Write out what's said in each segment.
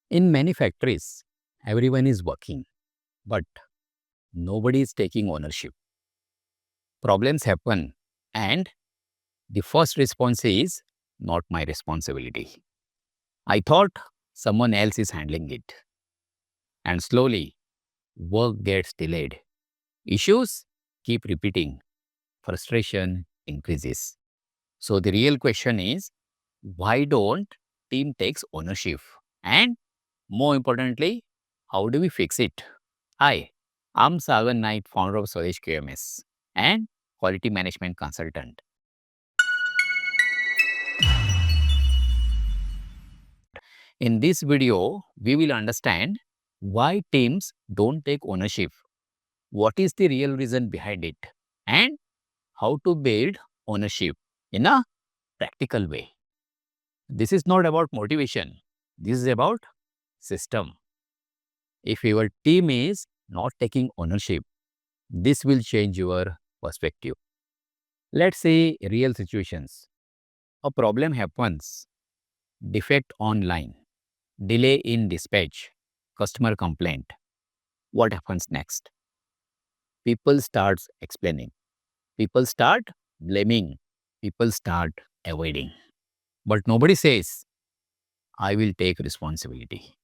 In many factories, everyone is working, but nobody is taking ownership. Problems happen, and the first response is not my responsibility. I thought someone else is handling it. And slowly, work gets delayed. Issues keep repeating. Frustration increases. So the real question is, why don't team takes ownership? And more importantly, how do we fix it? Hi, I'm Sagar Knight, founder of Swades QMS and quality management consultant. In this video, we will understand why teams don't take ownership, what is the real reason behind it, and how to build ownership in a practical way. This is not about motivation. This is about system. If your team is not taking ownership, this will change your perspective. Let's say real situations. A problem happens, defect online, delay in dispatch, customer complaint. What happens next? People start explaining. People start blaming. People start avoiding. But nobody says, I will take responsibility.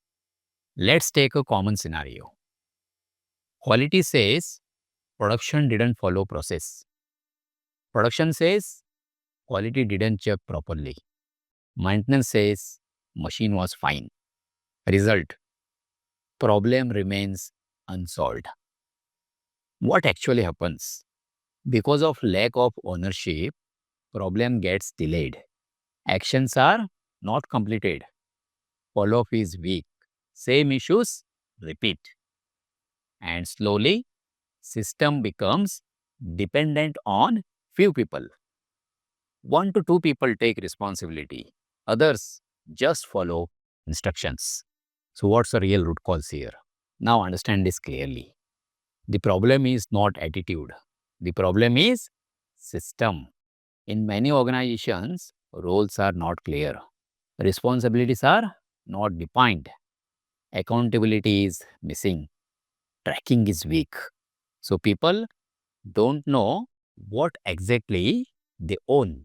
Let's take a common scenario. Quality says production didn't follow process. Production says quality didn't check properly. Maintenance says machine was fine. Result, problem remains unsolved. What actually happens? Because of lack of ownership, problem gets delayed. Actions are not completed. Follow-up is weak. Same issues repeat. And slowly, system becomes dependent on few people. 1 to 2 people take responsibility. Others just follow instructions. So what's the real root cause here? Now understand this clearly. The problem is not attitude. The problem is system. In many organizations, roles are not clear. Responsibilities are not defined. Accountability is missing. Tracking is weak. So people don't know what exactly they own.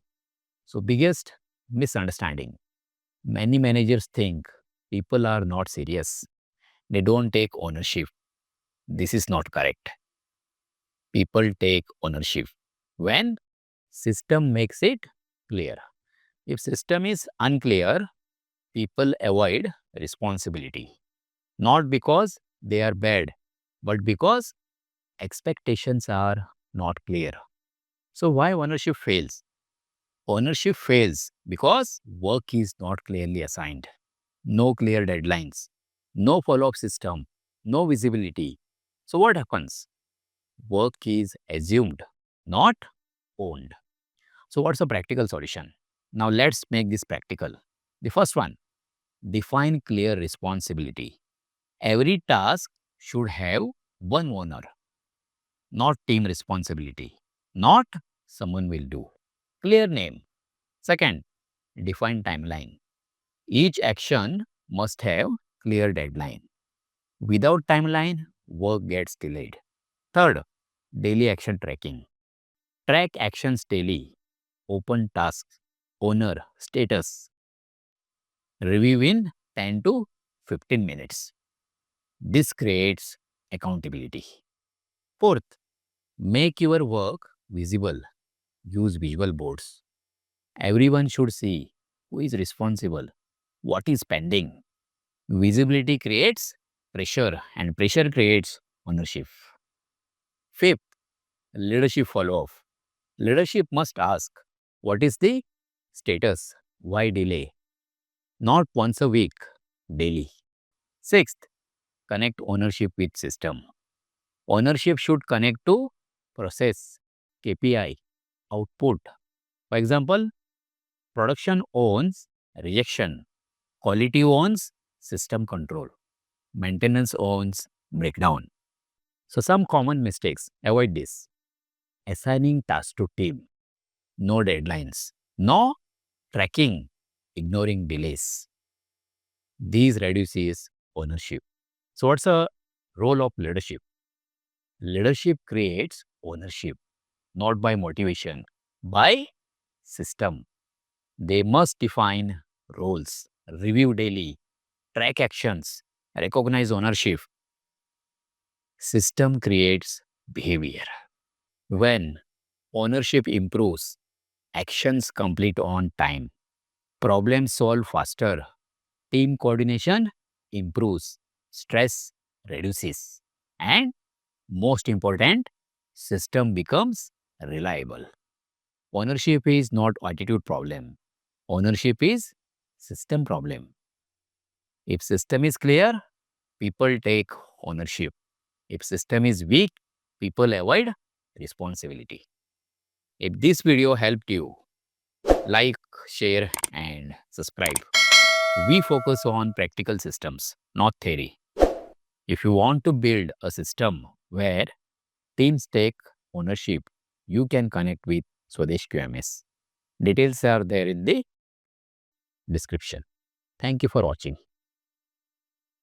So biggest misunderstanding. Many managers think people are not serious. They don't take ownership. This is not correct. People take ownership when system makes it clear. If system is unclear, people avoid responsibility. Not because they are bad, but because expectations are not clear. So why ownership fails? Ownership fails because work is not clearly assigned. No clear deadlines, no follow-up system, no visibility. So what happens? Work is assumed, not owned. So what's the practical solution? Now let's make this practical. The first one, define clear responsibility. Every task should have one owner, not team responsibility, not someone will do. Clear name. Second, define timeline. Each action must have clear deadline. Without timeline, work gets delayed. Third, daily action tracking. Track actions daily. Open tasks, owner, status. Review in 10 to 15 minutes. This creates accountability. Fourth, make your work visible. Use visual boards. Everyone should see who is responsible, what is pending. Visibility creates pressure, and pressure creates ownership. Fifth, leadership follow-up. Leadership must ask, what is the status? Why delay? Not once a week, daily. Sixth, connect ownership with system. Ownership should connect to process, KPI, output. For example, production owns rejection, quality owns system control, maintenance owns breakdown. So some common mistakes, avoid this. Assigning tasks to team, no deadlines, no tracking, ignoring delays. These reduces ownership. So what's the role of leadership? Leadership creates ownership, not by motivation, by system. They must define roles, review daily, track actions, recognize ownership. System creates behavior. When ownership improves, actions complete on time, problems solve faster, team coordination improves, stress reduces, and most important, system becomes reliable. Ownership is not attitude problem. Ownership is system problem. If system is clear, people take ownership. If system is weak, people avoid responsibility. If this video helped you, like, share, and subscribe. We focus on practical systems, not theory. If you want to build a system where teams take ownership, you can connect with Swades QMS. Details are there in the description. Thank you for watching.